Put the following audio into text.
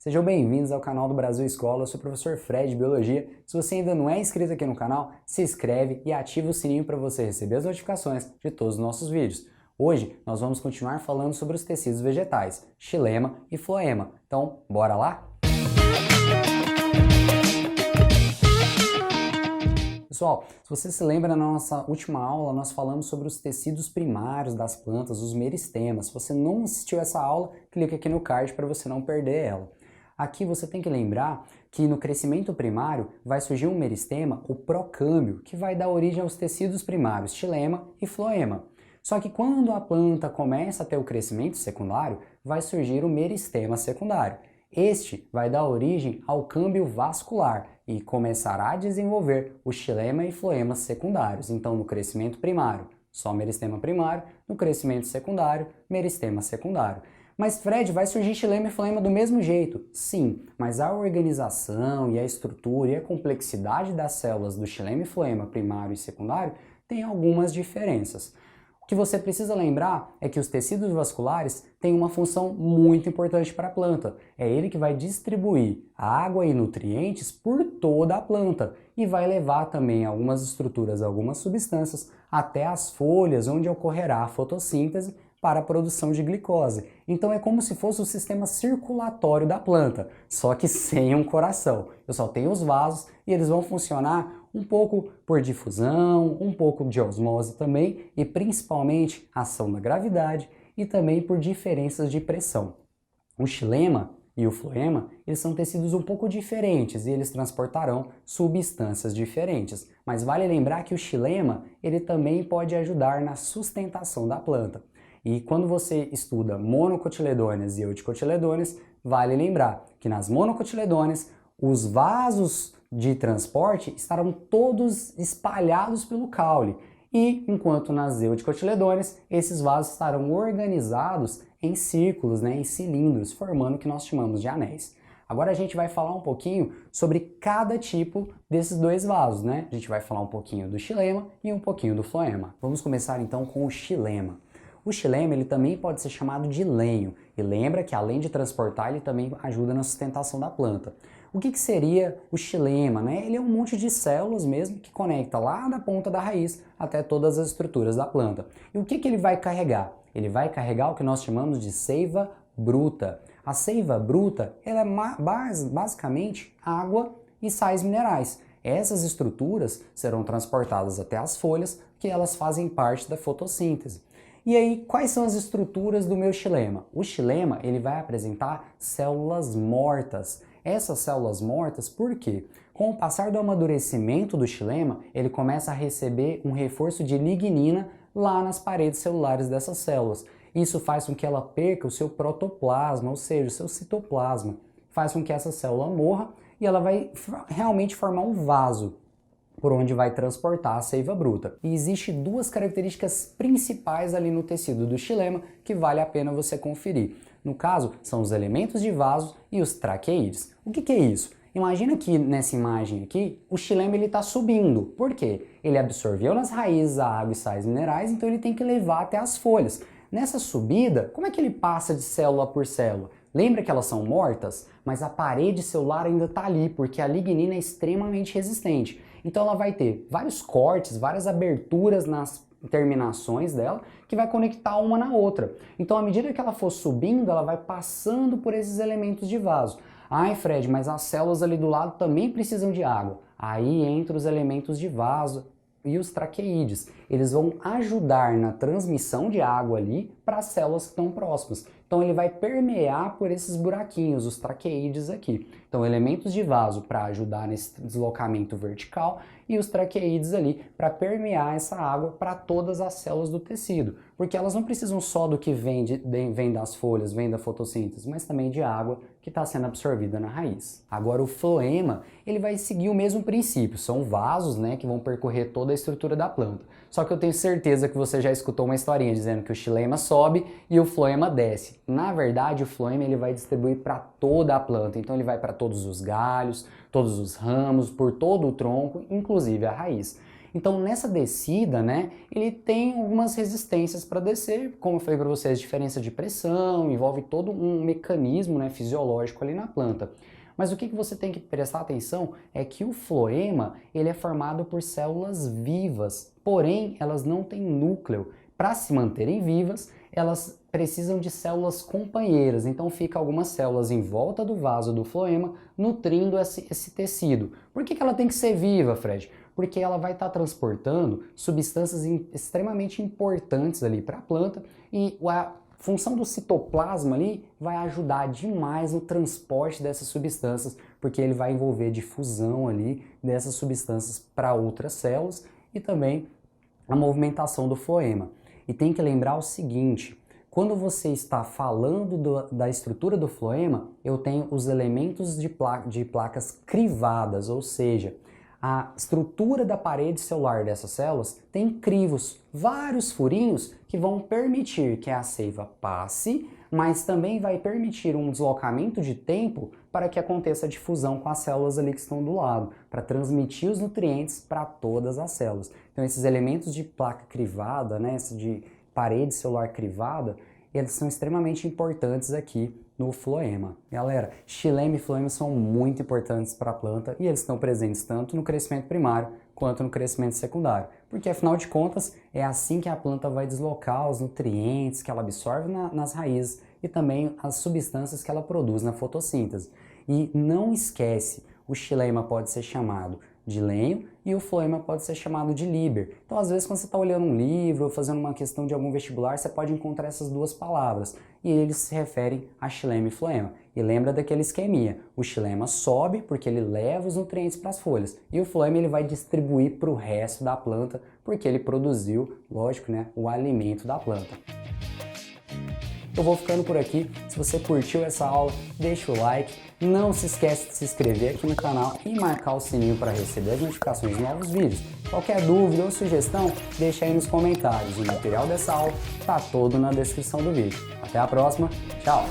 Sejam bem-vindos ao canal do Brasil Escola, eu sou o professor Fred de Biologia. Se você ainda não é inscrito aqui no canal, se inscreve e ativa o sininho para você receber as notificações de todos os nossos vídeos. Hoje nós vamos continuar falando sobre os tecidos vegetais, xilema e floema. Então, bora lá? Pessoal, se você se lembra, na nossa última aula nós falamos sobre os tecidos primários das plantas, os meristemas. Se você não assistiu essa aula, clique aqui no card para você não perder ela. Aqui você tem que lembrar que no crescimento primário vai surgir um meristema, o procâmbio, que vai dar origem aos tecidos primários, xilema e floema. Só que quando a planta começa a ter o crescimento secundário, vai surgir o meristema secundário. Este vai dar origem ao câmbio vascular e começará a desenvolver o xilema e floema secundários. Então, no crescimento primário, só meristema primário, no crescimento secundário, meristema secundário. Mas, Fred, vai surgir xilema e floema do mesmo jeito? Sim, mas a organização e a estrutura e a complexidade das células do xilema e floema primário e secundário tem algumas diferenças. O que você precisa lembrar é que os tecidos vasculares têm uma função muito importante para a planta. É ele que vai distribuir água e nutrientes por toda a planta e vai levar também algumas estruturas, algumas substâncias até as folhas, onde ocorrerá a fotossíntese para a produção de glicose. Então é como se fosse o sistema circulatório da planta, só que sem um coração. Eu só tenho os vasos e eles vão funcionar um pouco por difusão, um pouco de osmose também e principalmente ação da gravidade e também por diferenças de pressão. O xilema e o floema, eles são tecidos um pouco diferentes e eles transportarão substâncias diferentes. Mas vale lembrar que o xilema, ele também pode ajudar na sustentação da planta. E quando você estuda monocotiledôneas e eudicotiledôneas, vale lembrar que nas monocotiledôneas, os vasos de transporte estarão todos espalhados pelo caule. E enquanto nas eudicotiledôneas, esses vasos estarão organizados em círculos, em cilindros, formando o que nós chamamos de anéis. Agora a gente vai falar um pouquinho sobre cada tipo desses dois vasos, A gente vai falar um pouquinho do xilema e um pouquinho do floema. Vamos começar então com o xilema. O xilema ele também pode ser chamado de lenho, e lembra que além de transportar, ele também ajuda na sustentação da planta. O que seria o xilema? Ele é um monte de células mesmo que conecta lá da ponta da raiz até todas as estruturas da planta. E o que ele vai carregar? Ele vai carregar o que nós chamamos de seiva bruta. A seiva bruta ela é basicamente água e sais minerais. Essas estruturas serão transportadas até as folhas, que elas fazem parte da fotossíntese. E aí, quais são as estruturas do meu xilema? O xilema ele vai apresentar células mortas. Essas células mortas, por quê? Com o passar do amadurecimento do xilema, ele começa a receber um reforço de lignina lá nas paredes celulares dessas células. Isso faz com que ela perca o seu protoplasma, ou seja, o seu citoplasma. Faz com que essa célula morra e ela vai realmente formar um vaso por onde vai transportar a seiva bruta. E existem duas características principais ali no tecido do xilema que vale a pena você conferir. No caso, são os elementos de vaso e os traqueídeos. O que é isso? Imagina que nessa imagem aqui, o xilema está subindo. Por quê? Ele absorveu nas raízes a água e sais minerais, então ele tem que levar até as folhas. Nessa subida, como é que ele passa de célula por célula? Lembra que elas são mortas? Mas a parede celular ainda está ali, porque a lignina é extremamente resistente. Então ela vai ter vários cortes, várias aberturas nas terminações dela, que vai conectar uma na outra. Então à medida que ela for subindo, ela vai passando por esses elementos de vaso. Ai, Fred, mas as células ali do lado também precisam de água. Aí entra os elementos de vaso e os traqueídeos. Eles vão ajudar na transmissão de água ali para as células que estão próximas. Então ele vai permear por esses buraquinhos, os traqueídeos aqui. Então elementos de vaso para ajudar nesse deslocamento vertical e os traqueídeos ali para permear essa água para todas as células do tecido. Porque elas não precisam só do que vem das folhas, vem da fotossíntese, mas também de água que está sendo absorvida na raiz. Agora o floema, ele vai seguir o mesmo princípio. São vasos, que vão percorrer toda a estrutura da planta. Só que eu tenho certeza que você já escutou uma historinha dizendo que o xilema sobe e o floema desce. Na verdade, o floema ele vai distribuir para toda a planta, então ele vai para todos os galhos, todos os ramos, por todo o tronco, inclusive a raiz. Então nessa descida, né, ele tem algumas resistências para descer, como eu falei para vocês, diferença de pressão, envolve todo um mecanismo, né, fisiológico ali na planta. Mas o que você tem que prestar atenção é que o floema ele é formado por células vivas, porém elas não têm núcleo. Para se manterem vivas, elas precisam de células companheiras, então fica algumas células em volta do vaso do floema nutrindo esse tecido. Por que ela tem que ser viva, Fred? Porque ela vai estar transportando substâncias extremamente importantes ali para a planta e a função do citoplasma ali vai ajudar demais no transporte dessas substâncias, porque ele vai envolver difusão ali dessas substâncias para outras células e também a movimentação do floema. E tem que lembrar o seguinte, quando você está falando da estrutura do floema, eu tenho os elementos de placas crivadas, ou seja, a estrutura da parede celular dessas células tem crivos, vários furinhos que vão permitir que a seiva passe, mas também vai permitir um deslocamento de tempo para que aconteça a difusão com as células ali que estão do lado, para transmitir os nutrientes para todas as células. Então esses elementos de placa crivada, né, de parede celular crivada, eles são extremamente importantes aqui no floema. Galera, xilema e floema são muito importantes para a planta e eles estão presentes tanto no crescimento primário quanto no crescimento secundário, porque afinal de contas é assim que a planta vai deslocar os nutrientes que ela absorve nas raízes e também as substâncias que ela produz na fotossíntese. E não esquece, o xilema pode ser chamado de lenho e o floema pode ser chamado de líber. Então, às vezes, quando você está olhando um livro ou fazendo uma questão de algum vestibular, você pode encontrar essas duas palavras e eles se referem a xilema e floema. E lembra daquele esqueminha, o xilema sobe porque ele leva os nutrientes para as folhas e o floema ele vai distribuir para o resto da planta porque ele produziu, lógico, né, o alimento da planta. Eu vou ficando por aqui. Se você curtiu essa aula, deixa o like. Não se esquece de se inscrever aqui no canal e marcar o sininho para receber as notificações de novos vídeos. Qualquer dúvida ou sugestão, deixa aí nos comentários. O material dessa aula está todo na descrição do vídeo. Até a próxima. Tchau!